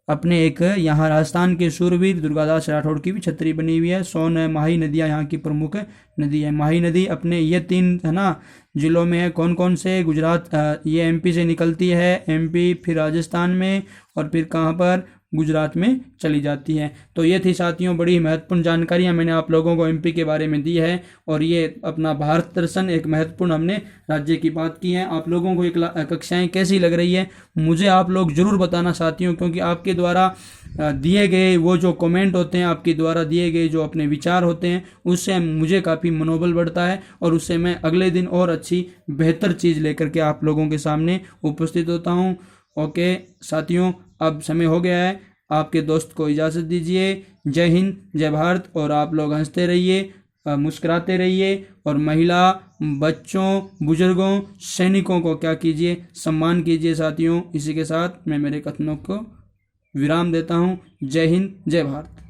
अपने एक यहाँ राजस्थान के शूरवीर दुर्गादास राठौड़ की भी छतरी बनी हुई है। सोन है, माही नदियाँ यहाँ की प्रमुख नदी है। माही नदी अपने ये 3 है ना जिलों में है। कौन कौन से? गुजरात, ये एमपी से निकलती है, एमपी, फिर राजस्थान में, और फिर कहाँ पर? गुजरात में चली जाती है। तो ये थी साथियों बड़ी महत्वपूर्ण जानकारियाँ मैंने आप लोगों को एमपी के बारे में दी है। और ये अपना भारत दर्शन एक महत्वपूर्ण हमने राज्य की बात की है। आप लोगों को एक कक्षाएं कैसी लग रही है मुझे आप लोग जरूर बताना साथियों, क्योंकि आपके द्वारा दिए गए वो जो कमेंट होते हैं, आपके द्वारा दिए गए जो अपने विचार होते हैं, उससे मुझे काफ़ी मनोबल बढ़ता है और उससे मैं अगले दिन और अच्छी बेहतर चीज़ लेकर के आप लोगों के सामने उपस्थित होता हूँ। ओके साथियों, अब समय हो गया है, आपके दोस्त को इजाज़त दीजिए। जय हिंद, जय भारत। और आप लोग हंसते रहिए, मुस्कुराते रहिए, और महिला, बच्चों, बुजुर्गों, सैनिकों को क्या कीजिए? सम्मान कीजिए साथियों। इसी के साथ मैं मेरे कथनों को विराम देता हूँ। जय हिंद, जय भारत।